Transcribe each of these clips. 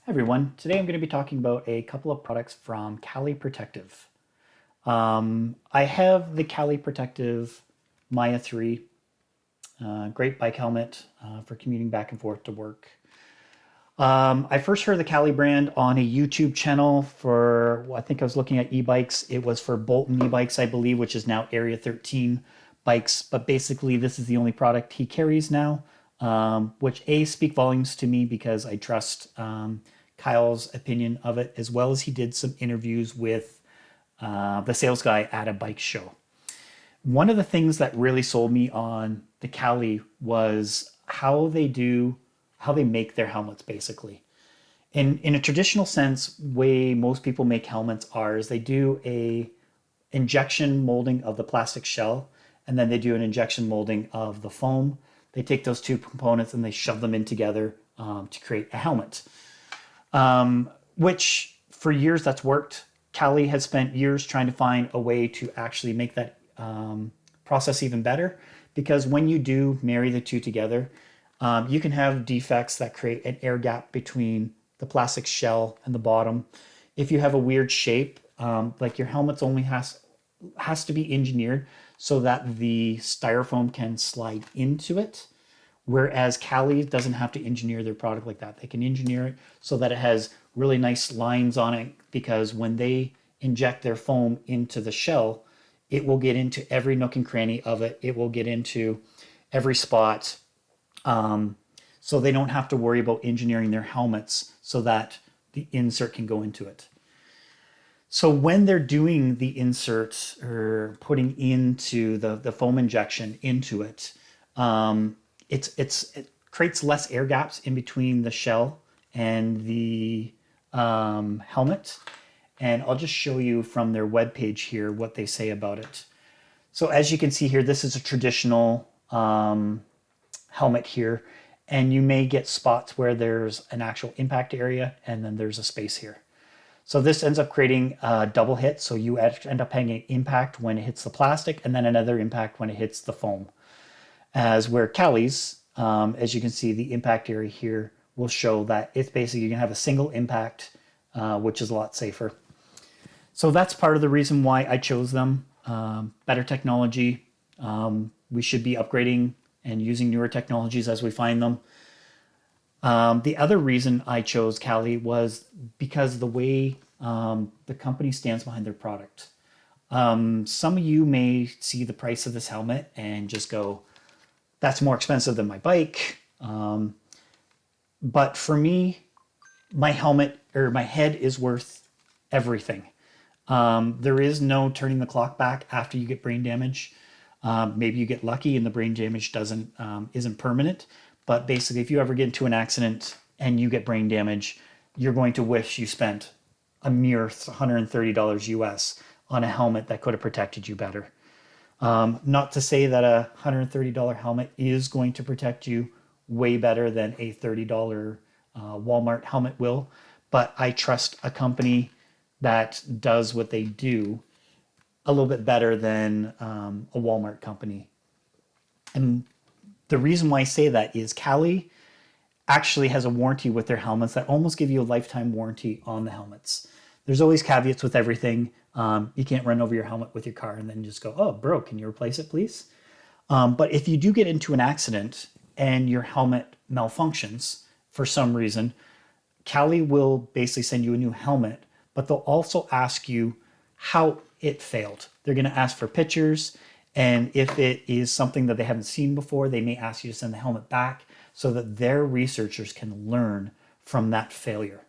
Hi everyone, today I'm going to be talking about a couple of products from Cali Protective. I have the Cali Protective Maya 3, great bike helmet for commuting back and forth to work. I first heard the Cali brand on a YouTube channel for, I think I was looking at e-bikes. It was for Bolton e-bikes, I believe, which is now Area 13 bikes. But basically, this is the only product he carries now, which A, speak volumes to me because I trust Kyle's opinion of it, as well as he did some interviews with the sales guy at a bike show. One of the things that really sold me on the Cali was how they make their helmets basically. In a traditional sense, way most people make helmets are is they do a injection molding of the plastic shell, and then they do an injection molding of the foam. They take those two components and they shove them in together to create a helmet, which for years that's worked. Cali has spent years trying to find a way to actually make that process even better, because when you do marry the two together, you can have defects that create an air gap between the plastic shell and the bottom. If you have a weird shape, like your helmet's only has to be engineered so that the styrofoam can slide into it. Whereas Cali doesn't have to engineer their product like that. They can engineer it so that it has really nice lines on it, because when they inject their foam into the shell, it will get into every nook and cranny of it. It will get into every spot. So they don't have to worry about engineering their helmets so that the insert can go into it. So when they're doing the insert or putting into the foam injection into it, it creates less air gaps in between the shell and the helmet. And I'll just show you from their webpage here what they say about it. So as you can see here, this is a traditional helmet here, and you may get spots where there's an actual impact area and then there's a space here. So this ends up creating a double hit. So you end up having an impact when it hits the plastic and then another impact when it hits the foam. As where Cali's, as you can see, the impact area here will show that it's basically you're gonna have a single impact, which is a lot safer. So that's part of the reason why I chose them. Better technology. We should be upgrading and using newer technologies as we find them. The other reason I chose Cali was because the way the company stands behind their product. Some of you may see the price of this helmet and just go, that's more expensive than my bike. But for me, my helmet or my head is worth everything. There is no turning the clock back after you get brain damage. Maybe you get lucky and the brain damage isn't permanent. But basically, if you ever get into an accident and you get brain damage, you're going to wish you spent a mere $130 US on a helmet that could have protected you better. Not to say that a $130 helmet is going to protect you way better than a $30 Walmart helmet will, but I trust a company that does what they do a little bit better than a Walmart company. And the reason why I say that is Cali actually has a warranty with their helmets that almost give you a lifetime warranty on the helmets. There's always caveats with everything. You can't run over your helmet with your car and then just go, oh, bro, can you replace it, please? But if you do get into an accident and your helmet malfunctions for some reason, Cali will basically send you a new helmet, but they'll also ask you how it failed. They're going to ask for pictures, and if it is something that they haven't seen before, they may ask you to send the helmet back so that their researchers can learn from that failure.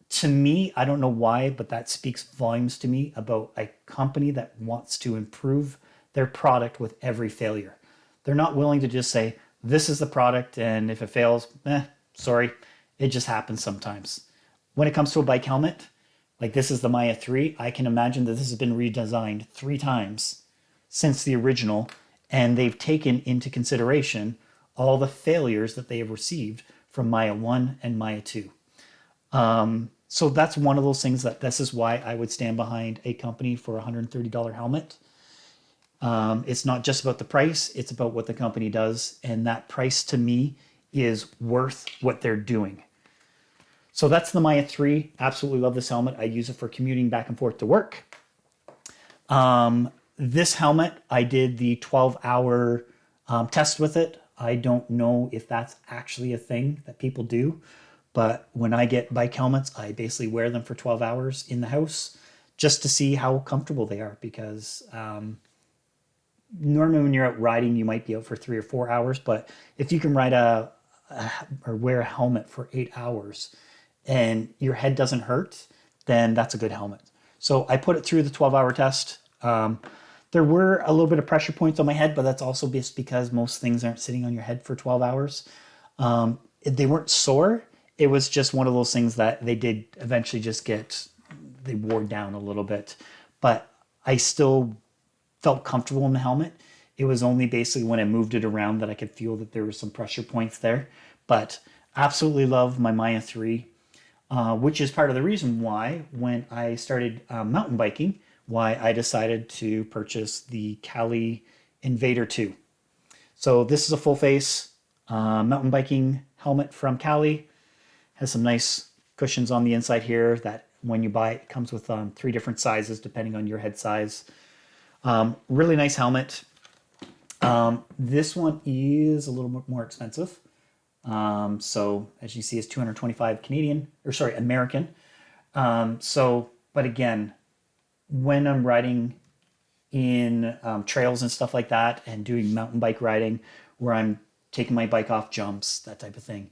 To me, I don't know why, but that speaks volumes to me about a company that wants to improve their product with every failure. They're not willing to just say, this is the product, and if it fails, sorry, it just happens sometimes. When it comes to a bike helmet, like this is the Maya 3, I can imagine that this has been redesigned 3 times since the original, and they've taken into consideration all the failures that they have received from Maya 1 and Maya 2. So that's one of those things that this is why I would stand behind a company for a $130 helmet. It's not just about the price, it's about what the company does. And that price to me is worth what they're doing. So that's the Maya 3. Absolutely love this helmet. I use it for commuting back and forth to work. This helmet, I did the 12-hour test with it. I don't know if that's actually a thing that people do, but when I get bike helmets, I basically wear them for 12 hours in the house just to see how comfortable they are, because normally when you're out riding, you might be out for 3 or 4 hours, but if you can or wear a helmet for 8 hours and your head doesn't hurt, then that's a good helmet. So I put it through the 12-hour test. There were a little bit of pressure points on my head, but that's also just because most things aren't sitting on your head for 12 hours. They weren't sore. It was just one of those things that they did eventually they wore down a little bit. But I still felt comfortable in the helmet. It was only basically when I moved it around that I could feel that there were some pressure points there. But absolutely love my Maya 3, which is part of the reason why when I started mountain biking, why I decided to purchase the Cali Invader 2. So this is a full face mountain biking helmet from Cali. Has some nice cushions on the inside here that when you buy it comes with 3 different sizes depending on your head size. Really nice helmet. This one is a little bit more expensive. So as you see, it's 225 Canadian, or sorry, American. But again, when I'm riding in trails and stuff like that and doing mountain bike riding where I'm taking my bike off jumps, that type of thing,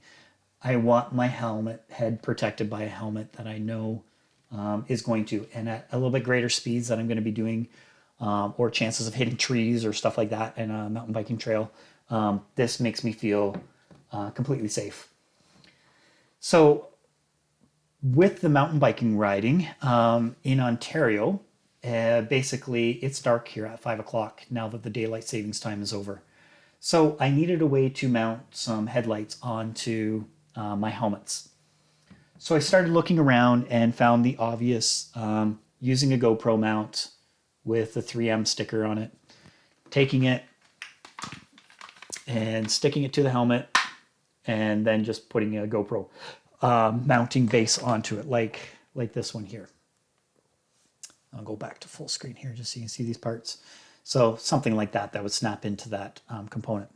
I want my head protected by a helmet that I know is going to, and at a little bit greater speeds that I'm going to be doing, or chances of hitting trees or stuff like that in a mountain biking trail. This makes me feel completely safe. So with the mountain biking riding in Ontario, basically it's dark here at 5 o'clock now that the daylight savings time is over. So I needed a way to mount some headlights onto my helmets. So I started looking around and found the obvious, using a GoPro mount with the 3M sticker on it, taking it and sticking it to the helmet, and then just putting a GoPro mounting base onto it, like this one here. I'll go back to full screen here just so you can see these parts. So something like that would snap into that component.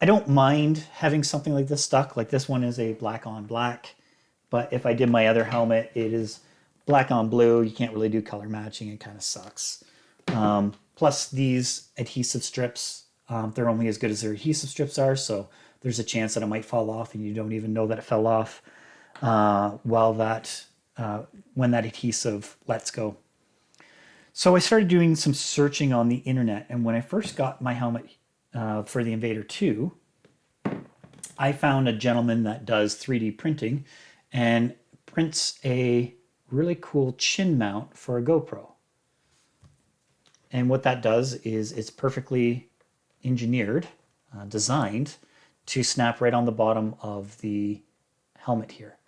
I don't mind having something like this stuck. Like this one is a black on black, but if I did my other helmet, it is black on blue. You can't really do color matching. It kind of sucks. Plus these adhesive strips, they're only as good as their adhesive strips are. So there's a chance that it might fall off and you don't even know that it fell off when that adhesive lets go. So I started doing some searching on the internet, and when I first got my helmet for the Invader 2, I found a gentleman that does 3D printing and prints a really cool chin mount for a GoPro. And what that does is it's perfectly engineered, designed to snap right on the bottom of the helmet here.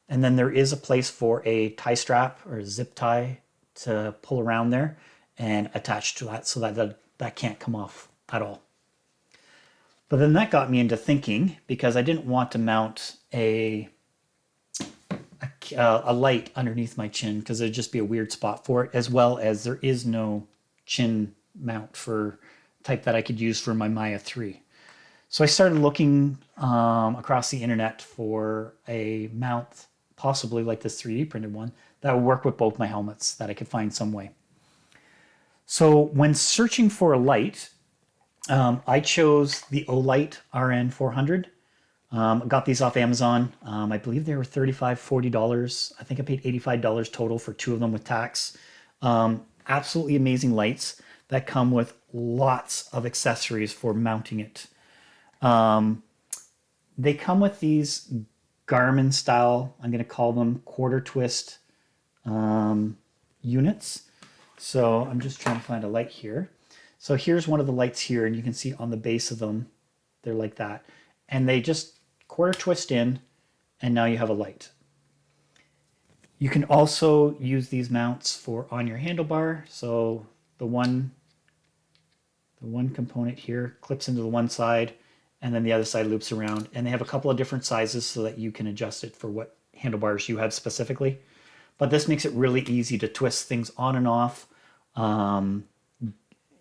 And then there is a place for a tie strap or a zip tie to pull around there and attach to that so that can't come off at all. But then that got me into thinking, because I didn't want to mount a light underneath my chin because there'd just be a weird spot for it, as well as there is no chin mount for type that I could use for my Maya 3. So I started looking across the internet for a mount, possibly like this 3D printed one, that would work with both my helmets, that I could find some way. So when searching for a light, I chose the Olight RN400. Got these off Amazon. I believe they were $35, $40. I think I paid $85 total for 2 of them with tax. Absolutely amazing lights that come with lots of accessories for mounting it. They come with these Garmin style, I'm going to call them quarter twist units. So I'm just trying to find a light here. So here's one of the lights here, and you can see on the base of them, they're like that. And they just quarter twist in, and now you have a light. You can also use these mounts for on your handlebar. So the one component here clips into the one side, and then the other side loops around. And they have a couple of different sizes so that you can adjust it for what handlebars you have specifically. But this makes it really easy to twist things on and off,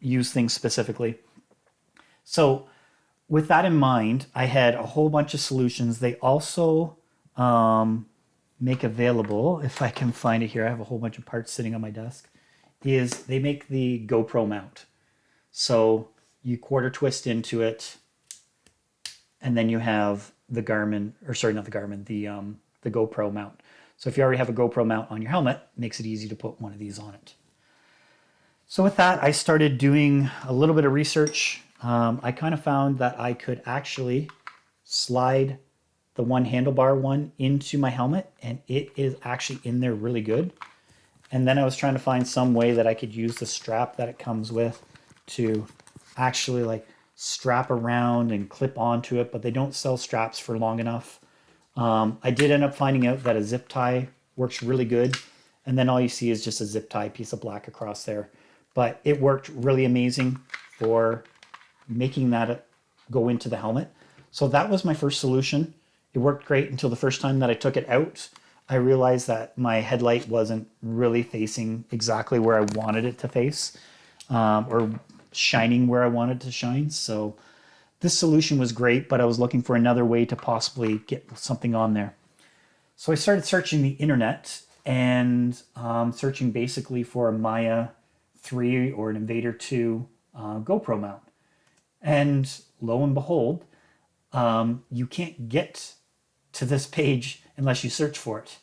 use things specifically. So with that in mind, I had a whole bunch of solutions. They also make available, if I can find it here, I have a whole bunch of parts sitting on my desk, is they make the GoPro mount. So you quarter twist into it, and then you have the Garmin, or sorry, not the Garmin, the GoPro mount. So if you already have a GoPro mount on your helmet, it makes it easy to put one of these on it. So with that, I started doing a little bit of research. I kind of found that I could actually slide the one handlebar one into my helmet, and it is actually in there really good. And then I was trying to find some way that I could use the strap that it comes with to actually like strap around and clip onto it, but they don't sell straps for long enough. I did end up finding out that a zip tie works really good, and then all you see is just a zip tie piece of black across there. But it worked really amazing for making that go into the helmet. So that was my first solution. It worked great until the first time that I took it out. I realized that my headlight wasn't really facing exactly where I wanted it to face, or shining where I wanted to shine. So this solution was great, but I was looking for another way to possibly get something on there. So I started searching the internet and searching basically for a Maya 3 or an Invader 2 GoPro mount. And lo and behold, you can't get to this page unless you search for it.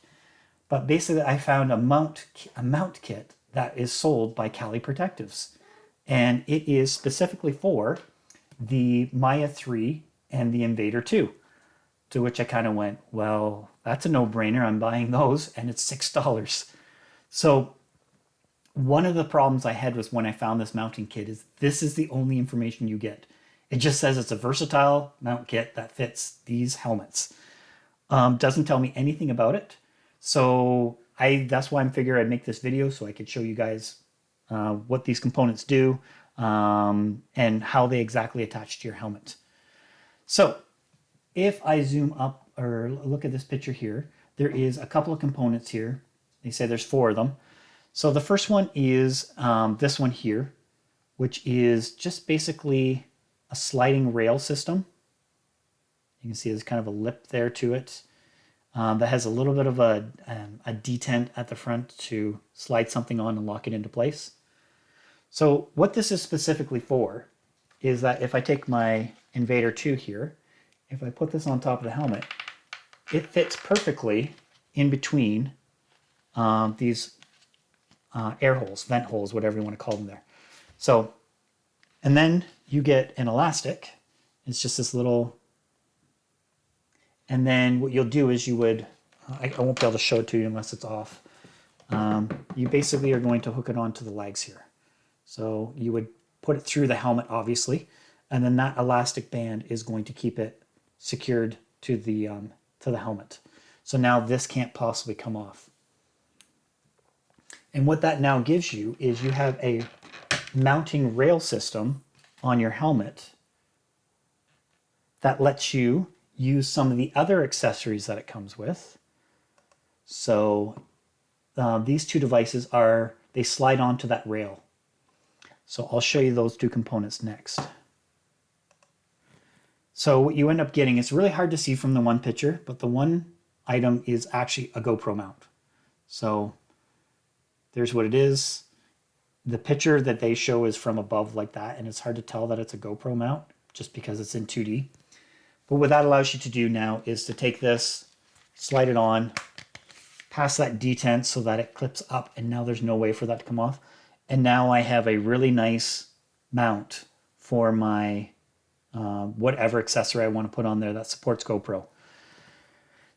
But basically I found a mount kit that is sold by Cali Protectives. And it is specifically for the Maya 3 and the Invader 2. To which I kind of went, well, that's a no-brainer. I'm buying those, and it's $6. So one of the problems I had was when I found this mounting kit is this is the only information you get. It just says it's a versatile mount kit that fits these helmets. Doesn't tell me anything about it. So that's why I'm figuring I'd make this video so I could show you guys what these components do and how they exactly attach to your helmet. So if I zoom up or look at this picture here, there is a couple of components here. They say there's 4 of them. So the first one is this one here, which is just basically a sliding rail system. You can see there's kind of a lip there to it that has a little bit of a detent at the front to slide something on and lock it into place. So what this is specifically for is that if I take my Invader 2 here, if I put this on top of the helmet, it fits perfectly in between these air holes, vent holes, whatever you want to call them there. So, and then you get an elastic. It's just this little, and then what you'll do is you would, I won't be able to show it to you unless it's off. You basically are going to hook it onto the legs here. So you would put it through the helmet, obviously, and then that elastic band is going to keep it secured to the helmet. So now this can't possibly come off. And what that now gives you is you have a mounting rail system on your helmet that lets you use some of the other accessories that it comes with. So these 2 devices they slide onto that rail. So I'll show you those 2 components next. So what you end up getting, it's really hard to see from the one picture, but the one item is actually a GoPro mount. So there's what it is. The picture that they show is from above like that, and it's hard to tell that it's a GoPro mount just because it's in 2D. But what that allows you to do now is to take this, slide it on, pass that detent so that it clips up, and now there's no way for that to come off. And now I have a really nice mount for my whatever accessory I want to put on there that supports GoPro.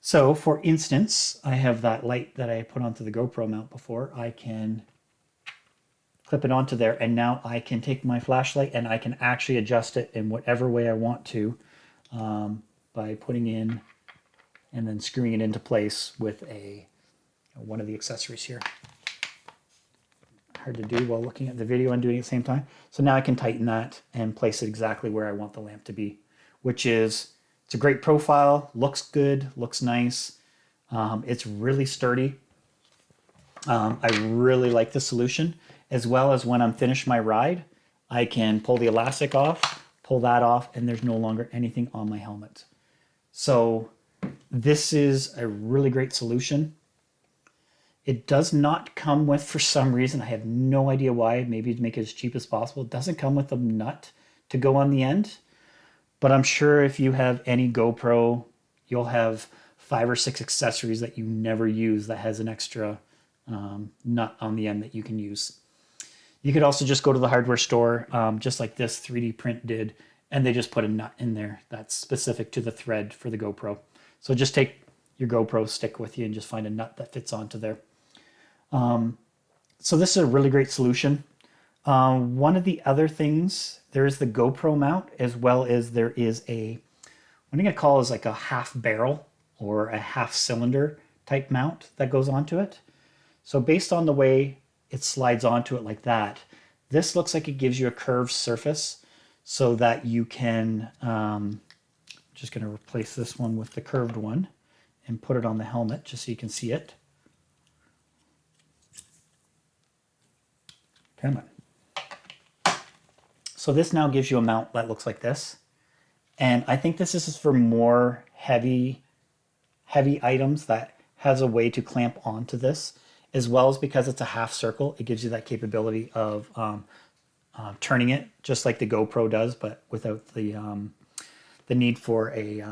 So for instance, I have that light that I put onto the GoPro mount before. I can clip it onto there, and now I can take my flashlight and I can actually adjust it in whatever way I want to by putting in and then screwing it into place with one of the accessories here. Hard to do while looking at the video and doing it at the same time. So now I can tighten that and place it exactly where I want the lamp to be, which is, it's a great profile, looks good, looks nice. It's really sturdy. I really like the solution, as well as when I'm finished my ride, I can pull the elastic off, pull that off, and there's no longer anything on my helmet. So this is a really great solution. It does not come with, for some reason, I have no idea why, maybe to make it as cheap as possible, it doesn't come with a nut to go on the end. But I'm sure if you have any GoPro, you'll have 5 or 6 accessories that you never use that has an extra nut on the end that you can use. You could also just go to the hardware store, just like this 3D print did, and they just put a nut in there that's specific to the thread for the GoPro. So just take your GoPro stick with you and just find a nut that fits onto there. So this is a really great solution. One of the other things, there is the GoPro mount, as well as there is a, what I'm going to call is like a half barrel or a half cylinder type mount that goes onto it. So based on the way it slides onto it like that, this looks like it gives you a curved surface so that you can, just going to replace this one with the curved one and put it on the helmet just so you can see it. Come on. So this now gives you a mount that looks like this. And I think this is for more heavy items that has a way to clamp onto this, as well as because it's a half circle, it gives you that capability of turning it just like the GoPro does, but without the need for a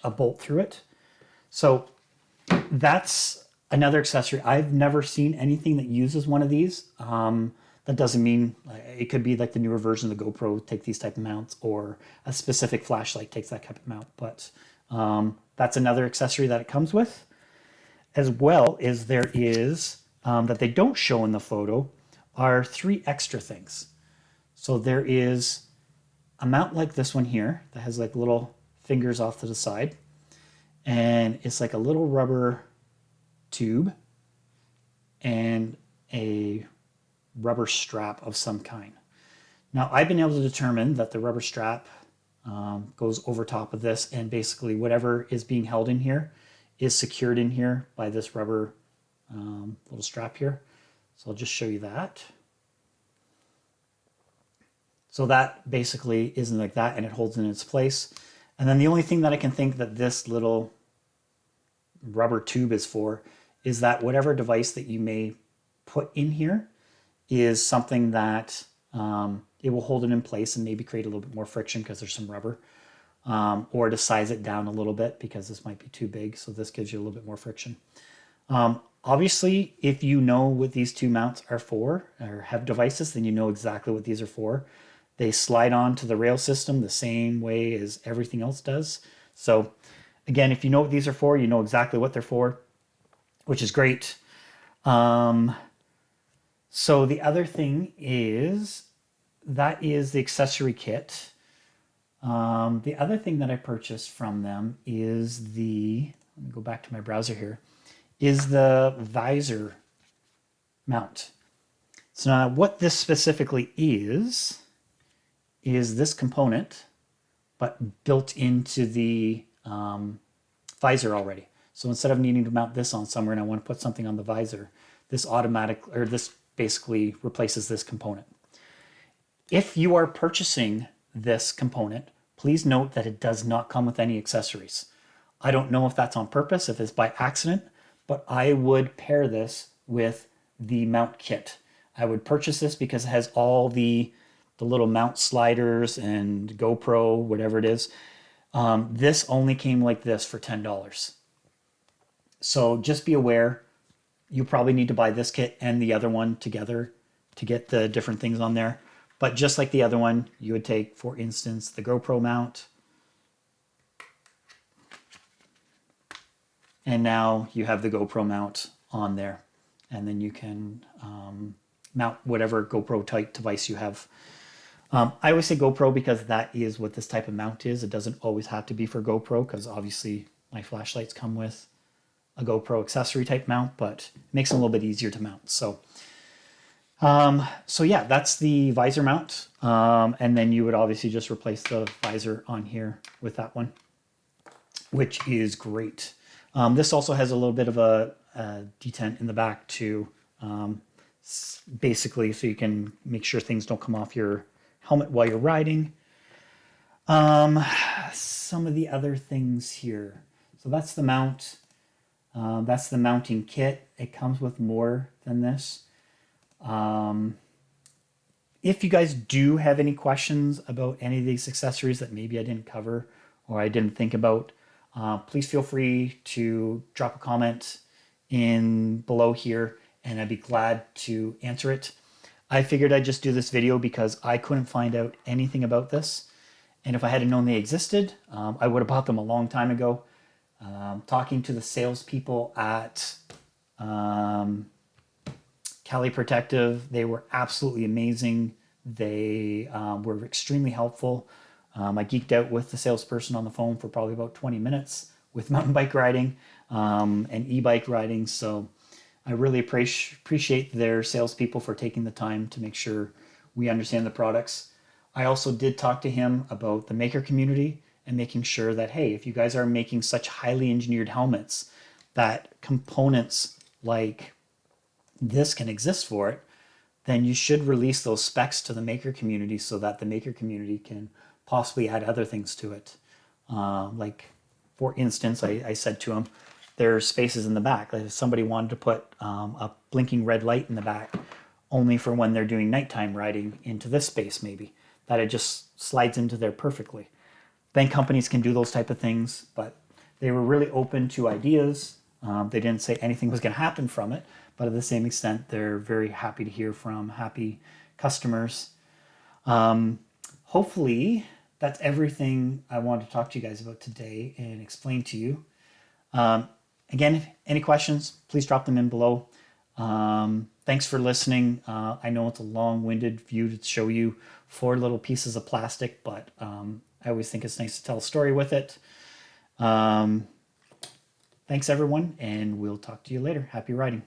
bolt through it. So that's another accessory. I've never seen anything that uses one of these. That doesn't mean it could be like the newer version of the GoPro take these type of mounts, or a specific flashlight takes that type of mount. But that's another accessory that it comes with. As well as there is, that they don't show in the photo, are 3 extra things. So there is a mount like this one here that has like little fingers off to the side. And it's like a little rubber tube and a rubber strap of some kind. Now I've been able to determine that the rubber strap goes over top of this, and basically whatever is being held in here is secured in here by this rubber little strap here. So I'll just show you that. So that basically isn't like that, and it holds in its place. And then the only thing that I can think that this little rubber tube is for is that whatever device that you may put in here is something that it will hold it in place and maybe create a little bit more friction because there's some rubber, or to size it down a little bit because this might be too big. So this gives you a little bit more friction. Obviously, if you know what these 2 mounts are for, or have devices, then you know exactly what these are for. They slide onto the rail system the same way as everything else does. So again, if you know what these are for, you know exactly what they're for, which is great. So the other thing is, that is the accessory kit. The other thing that I purchased from them is let me go back to my browser here, is the visor mount. So now what this specifically is this component, but built into the visor already. So instead of needing to mount this on somewhere and I want to put something on the visor, this basically replaces this component. If you are purchasing this component, please note that it does not come with any accessories. I don't know if that's on purpose, if it's by accident, but I would pair this with the mount kit. I would purchase this because it has all the little mount sliders and GoPro, whatever it is. This only came like this for $10. So just be aware, you probably need to buy this kit and the other one together to get the different things on there. But just like the other one, you would take, for instance, the GoPro mount. And now you have the GoPro mount on there. And then you can mount whatever GoPro type device you have. I always say GoPro because that is what this type of mount is. It doesn't always have to be for GoPro, because obviously my flashlights come with a GoPro accessory type mount, but it makes them a little bit easier to mount. So yeah, that's the visor mount. And then you would obviously just replace the visor on here with that one. which is great. This also has a little bit of a detent in the back too, basically so you can make sure things don't come off your helmet while you're riding. Some of the other things here. So that's the mount. That's the mounting kit. It comes with more than this. If you guys do have any questions about any of these accessories that maybe I didn't cover or I didn't think about, please feel free to drop a comment in below here and I'd be glad to answer it. I figured I'd just do this video because I couldn't find out anything about this. And if I had known they existed, I would have bought them a long time ago. Talking to the salespeople at Cali Protective, they were absolutely amazing. They were extremely helpful. I geeked out with the salesperson on the phone for probably about 20 minutes with mountain bike riding and e-bike riding. So I really appreciate their salespeople for taking the time to make sure we understand the products. I also did talk to him about the maker community and making sure that, hey, if you guys are making such highly engineered helmets, that components like this can exist for it, then you should release those specs to the maker community so that the maker community can possibly add other things to it. Like, for instance, I said to him, there's spaces in the back. Like if somebody wanted to put a blinking red light in the back only for when they're doing nighttime riding into this space maybe, that it just slides into there perfectly. Then companies can do those type of things, but they were really open to ideas. They didn't say anything was going to happen from it, but at the same extent, they're very happy to hear from happy customers. Hopefully, that's everything I wanted to talk to you guys about today and explain to you. Again, if any questions, please drop them in below. Thanks for listening. I know it's a long-winded view to show you 4 little pieces of plastic, but I always think it's nice to tell a story with it. Thanks, everyone, and we'll talk to you later. Happy riding.